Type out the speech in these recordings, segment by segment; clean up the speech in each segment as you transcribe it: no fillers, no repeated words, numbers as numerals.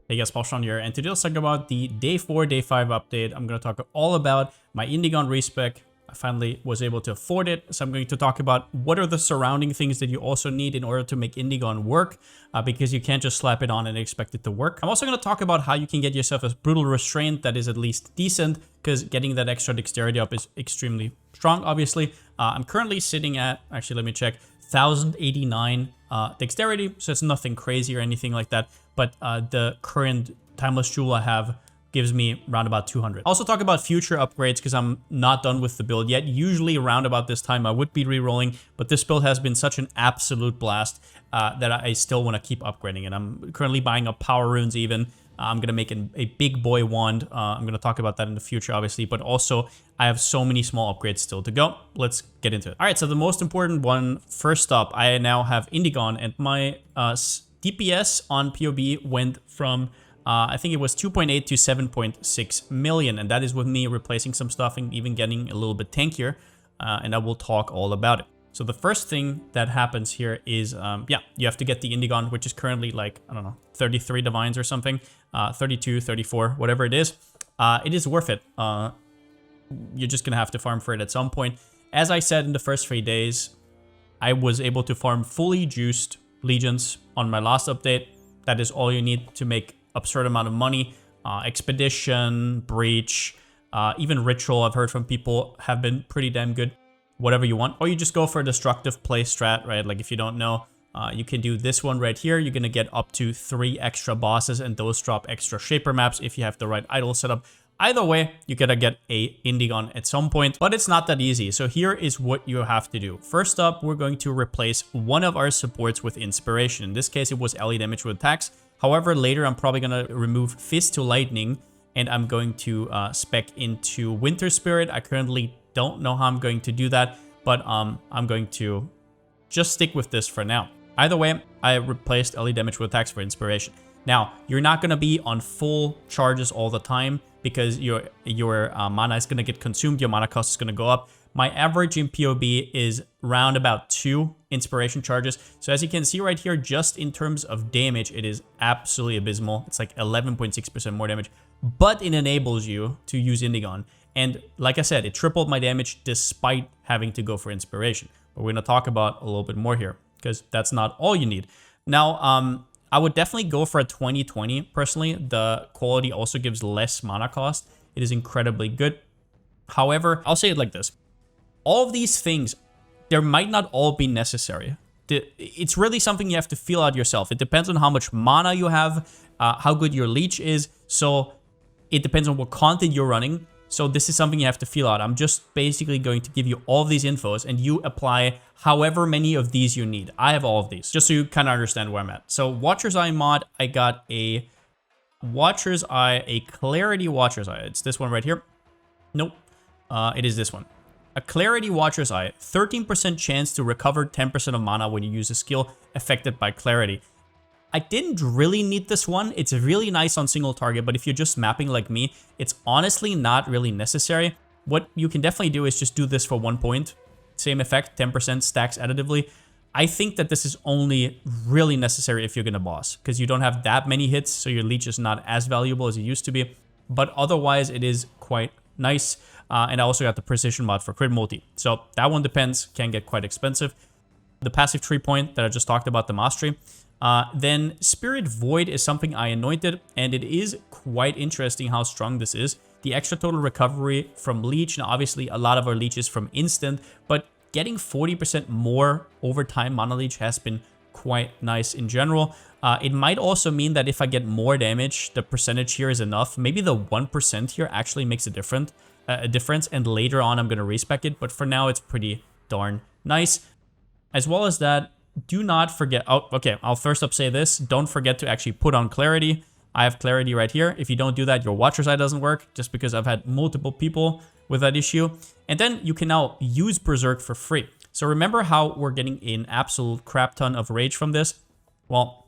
Hey guys, Palsteron here, and today let's talk about the day 4, day 5 update. I'm going to talk all about my Indigon RESPEC. I finally was able to afford it, so I'm going to talk about what are the surrounding things that you also need in order to make Indigon work, because you can't just slap it on and expect it to work. I'm also going to talk about how you can get yourself a brutal restraint that is at least decent, because getting that extra dexterity up is extremely strong, obviously. I'm currently sitting at, actually let me check, 1089 dexterity, so it's nothing crazy or anything like that, but the current timeless jewel I have gives me around about 200. Also talk about future upgrades because I'm not done with the build yet. Usually around about this time I would be re-rolling, but this build has been such an absolute blast that I still want to keep upgrading, and I'm currently buying up power runes even. I'm going to make a big boy wand. I'm going to talk about that in the future, obviously, but also I have so many small upgrades still to go. Let's get into it. All right, so the most important one, first up, I now have Indigon, and my DPS on POB went from, I think it was 2.8 to 7.6 million, and that is with me replacing some stuff and even getting a little bit tankier, and I will talk all about it. So the first thing that happens here is, yeah, you have to get the Indigon, which is currently like, I don't know, 33 divines or something, 32, 34, whatever it is. It is worth it. You're just going to have to farm for it at some point. As I said in the first 3 days, I was able to farm fully juiced legions on my last update. That is all you need to make absurd amount of money. Expedition, breach, even ritual, I've heard from people, have been pretty damn good. Whatever you want, or you just go for a destructive play strat, right? Like if you don't know, you can do this one right here. You're gonna get up to 3 extra bosses, and those drop extra shaper maps if you have the right idol setup. Either way, you gotta get a Indigon at some point, but it's not that easy. So here is what you have to do. First up, we're going to replace one of our supports with inspiration. In this case, it was LE damage with attacks. However, later I'm probably gonna remove Fist to Lightning, and I'm going to spec into Winter Spirit. I currently don't know how I'm going to do that, but I'm going to just stick with this for now. Either way, I replaced LE damage with attacks for inspiration. Now, you're not going to be on full charges all the time because your mana is going to get consumed, your mana cost is going to go up. My average in POB is round about 2 inspiration charges. So as you can see right here, just in terms of damage, it is absolutely abysmal. It's like 11.6% more damage, but it enables you to use Indigon. And like I said, it tripled my damage despite having to go for inspiration. But we're going to talk about a little bit more here because that's not all you need. Now, I would definitely go for a 2020 personally. The quality also gives less mana cost. It is incredibly good. However, I'll say it like this. All of these things, there might not all be necessary. It's really something you have to feel out yourself. It depends on how much mana you have, how good your leech is. So it depends on what content you're running. So this is something you have to feel out. I'm just basically going to give you all of these infos and you apply however many of these you need. I have all of these, just so you kind of understand where I'm at. So Watcher's Eye mod, I got a Watcher's Eye, a Clarity Watcher's Eye. It's this one right here. Nope, it is this one. A Clarity Watcher's Eye, 13% chance to recover 10% of mana when you use a skill affected by Clarity. I didn't really need this one. It's really nice on single target, but if you're just mapping like me, it's honestly not really necessary. What you can definitely do is just do this for 1 point. Same effect, 10% stacks additively. I think that this is only really necessary if you're gonna boss, because you don't have that many hits, so your leech is not as valuable as it used to be. But otherwise, it is quite nice. And I also got the precision mod for crit multi. So that one depends, can get quite expensive. The passive 3 point that I just talked about, the mastery. Then Spirit Void is something I anointed, and it is quite interesting how strong this is. The extra total recovery from leech, and obviously a lot of our leech is from instant, but getting 40% more over time mana leech has been quite nice in general. It might also mean that if I get more damage, the percentage here is enough. Maybe the 1% here actually makes a difference, and later on I'm going to respec it, but for now it's pretty darn nice. As well as that, do not forget, oh, okay, I'll first up say this, don't forget to actually put on Clarity. I have Clarity right here. If you don't do that, your Watcher's Eye doesn't work, just because I've had multiple people with that issue. And then you can now use Berserk for free. So remember how we're getting an absolute crap ton of rage from this? Well,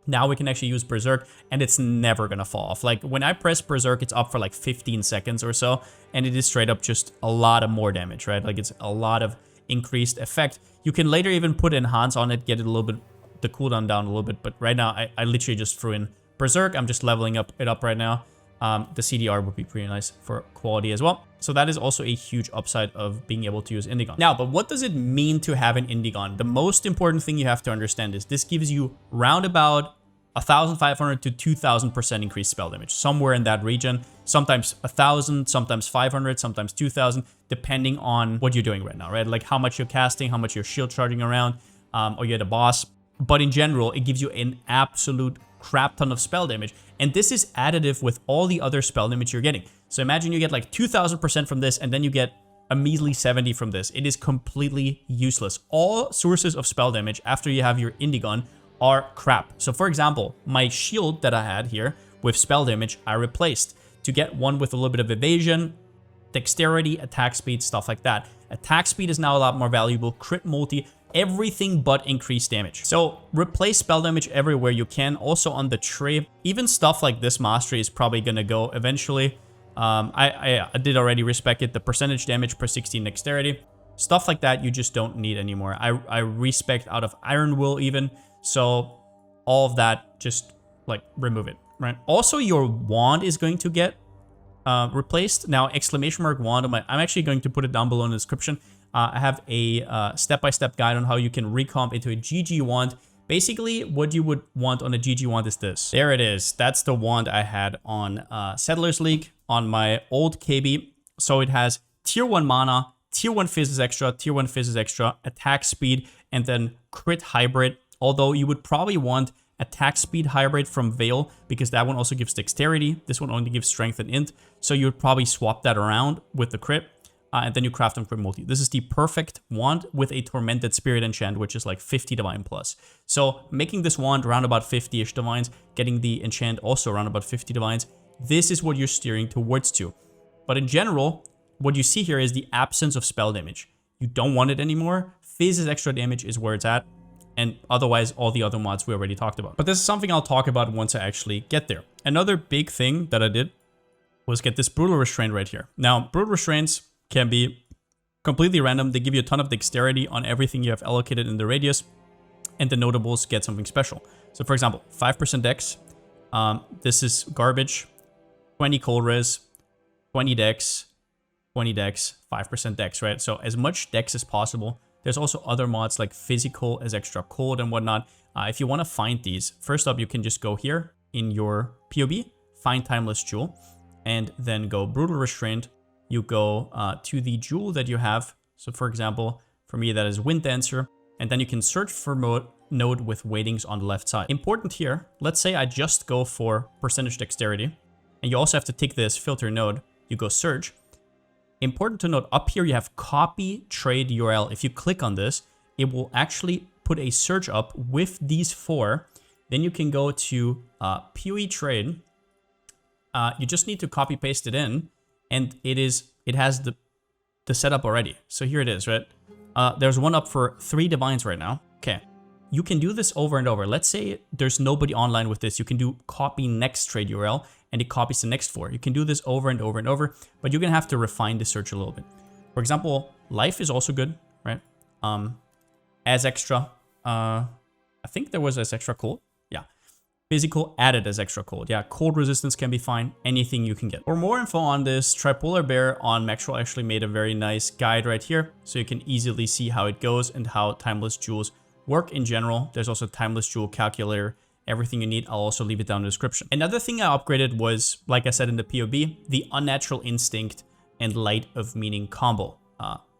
now we can actually use Berserk, and it's never gonna fall off. Like when I press Berserk, it's up for like 15 seconds or so, and it is straight up just a lot of more damage, right? Like it's a lot of increased effect. You can later even put Enhance on it, get it a little bit, the cooldown down a little bit, but right now I literally just threw in Berserk, I'm just leveling it up right now. The CDR would be pretty nice for quality as well. So that is also a huge upside of being able to use Indigon. Now, but what does it mean to have an Indigon? The most important thing you have to understand is this gives you round about 1,500 to 2,000% increased spell damage, somewhere in that region. Sometimes 1,000, sometimes 500, sometimes 2,000, depending on what you're doing right now, right? Like how much you're casting, how much you're shield charging around, or you're the boss. But in general, it gives you an absolute crap ton of spell damage. And this is additive with all the other spell damage you're getting. So imagine you get like 2,000% from this, and then you get a measly 70 from this. It is completely useless. All sources of spell damage after you have your Indigon are crap. So for example, my shield that I had here with spell damage, I replaced to get one with a little bit of evasion, dexterity, attack speed, stuff like that. Attack speed is now a lot more valuable, crit multi, everything but increased damage. So replace spell damage everywhere you can. Also on the tree, even stuff like this mastery is probably gonna go eventually. I did already respec it, the percentage damage per 16 dexterity. Stuff like that you just don't need anymore. I respec out of Iron Will even. So all of that, just like remove it, right? Also, your wand is going to get replaced. Now, exclamation mark wand, I'm actually going to put it down below in the description. I have a step-by-step guide on how you can recomp into a GG wand. Basically, what you would want on a GG wand is this. There it is. That's the wand I had on Settlers League on my old KB. So it has tier 1 mana, tier 1 Physis extra, tier 1 Physis extra, attack speed, and then crit hybrid. Although you would probably want attack speed hybrid from Veil, because that one also gives dexterity. This one only gives strength and int. So you would probably swap that around with the crit. And then you craft them crit multi. This is the perfect wand with a Tormented Spirit enchant, which is like 50 divine plus. So making this wand around about 50-ish divines, getting the enchant also around about 50 divines, this is what you're steering towards to. But in general, what you see here is the absence of spell damage. You don't want it anymore. Physis extra damage is where it's at. And otherwise, all the other mods we already talked about. But this is something I'll talk about once I actually get there. Another big thing that I did was get this Brutal Restraint right here. Now, Brutal Restraints can be completely random. They give you a ton of dexterity on everything you have allocated in the radius. And the notables get something special. So for example, 5% dex. This is garbage. 20 cold res, 20 dex, 20 dex, 5% dex, right? So as much dex as possible. There's also other mods like physical as extra cold and whatnot. If you want to find these, first up, you can just go here in your POB, find Timeless Jewel, and then go Brutal Restraint. You go to the jewel that you have. So for example, for me, that is Wind Dancer. And then you can search for node with weightings on the left side. Important here, let's say I just go for percentage dexterity. And you also have to take this filter node. You go search. Important to note, up here you have copy trade URL. If you click on this, it will actually put a search up with these 4. Then you can go to PoE trade. You just need to copy paste it in, and it has the setup already. So here it is, right? There's one up for 3 divines right now. Okay. You can do this over and over. Let's say there's nobody online with this. You can do copy next trade URL, and it copies the next 4. You can do this over and over and over, but you're going to have to refine the search a little bit. For example, life is also good, right? As extra. I think there was as extra cold. Yeah. Physical added as extra cold. Yeah, cold resistance can be fine. Anything you can get. For more info on this, Tripolar Bear on Maxwell actually made a very nice guide right here, so you can easily see how it goes and how Timeless Jewels work in general. There's also Timeless Jewel calculator, everything you need. I'll also leave it down in the description. Another thing I upgraded was, like I said in the POB, the Unnatural Instinct and Light of Meaning combo.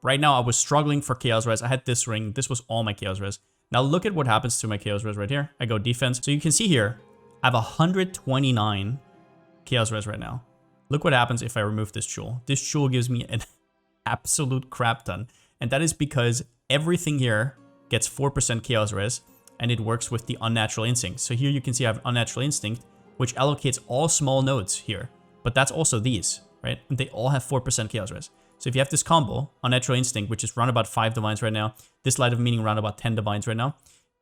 Right now I was struggling for Chaos Res. I had this ring. This was all my Chaos Res. Now look at what happens to my Chaos Res right here. I go defense. So you can see here, I have 129 Chaos Res right now. Look what happens if I remove this jewel. This jewel gives me an absolute crap ton. And that is because everything here gets 4% Chaos Res, and it works with the Unnatural Instinct. So here you can see I have Unnatural Instinct, which allocates all small nodes here. But that's also these, right? And they all have 4% Chaos Res. So if you have this combo, Unnatural Instinct, which is around about 5 divines right now, this Light of Meaning around about 10 divines right now,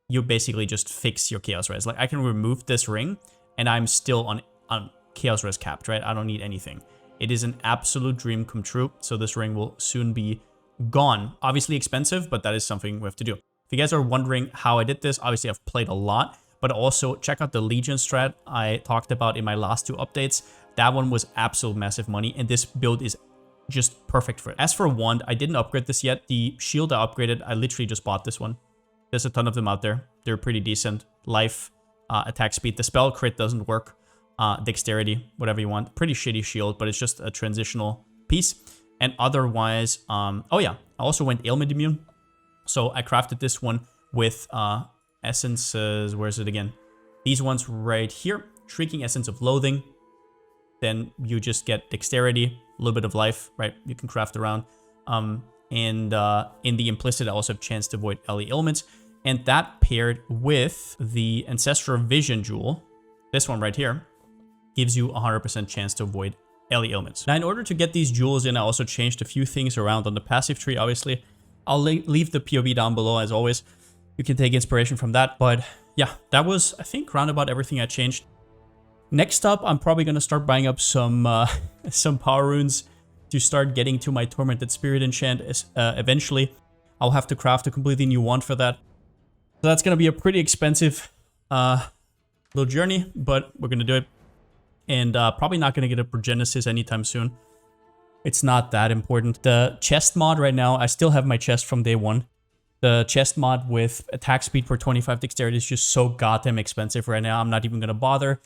you basically just fix your Chaos Res. Like I can remove this ring, and I'm still on Chaos Res capped, right? I don't need anything. It is an absolute dream come true. So this ring will soon be gone. Obviously expensive, but that is something we have to do. If you guys are wondering how I did this, obviously I've played a lot, but also check out the Legion strat I talked about in my last 2 updates. That one was absolute massive money, and this build is just perfect for it. As for wand, I didn't upgrade this yet. The shield I upgraded, I literally just bought this one. There's a ton of them out there. They're pretty decent. Life, attack speed. The spell crit doesn't work. Dexterity, whatever you want. Pretty shitty shield, but it's just a transitional piece. And otherwise, oh yeah, I also went ailment immune. So I crafted this one with essences. Where's it again? These ones right here. Shrieking Essence of Loathing. Then you just get dexterity, a little bit of life, right? You can craft around. And in the implicit, I also have chance to avoid LE ailments. And that paired with the Ancestral Vision Jewel, this one right here, gives you 100% chance to avoid LE ailments. Now, in order to get these jewels in, I also changed a few things around on the passive tree, obviously. I'll leave the POV down below, as always. You can take inspiration from that. But yeah, that was, I think, roundabout everything I changed. Next up, I'm probably going to start buying up some power runes to start getting to my Tormented Spirit enchant eventually. I'll have to craft a completely new wand for that. So that's going to be a pretty expensive little journey, but we're going to do it. And probably not going to get a Progenesis anytime soon. It's not that important. The chest mod right now, I still have my chest from day 1. The chest mod with attack speed for 25 dexterity is just so goddamn expensive right now. I'm not even going to bother.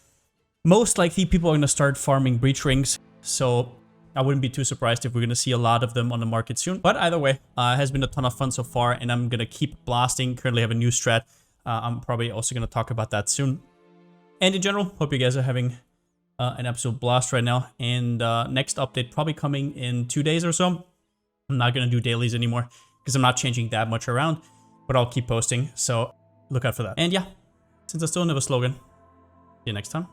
Most likely people are going to start farming breach rings. So I wouldn't be too surprised if we're going to see a lot of them on the market soon. But either way, it has been a ton of fun so far, and I'm going to keep blasting. Currently have a new strat. I'm probably also going to talk about that soon. And in general, hope you guys are having an absolute blast right now. And next update probably coming in 2 days or so. I'm not going to do dailies anymore because I'm not changing that much around, but I'll keep posting. So look out for that. And yeah, since I still don't have a slogan, see you next time.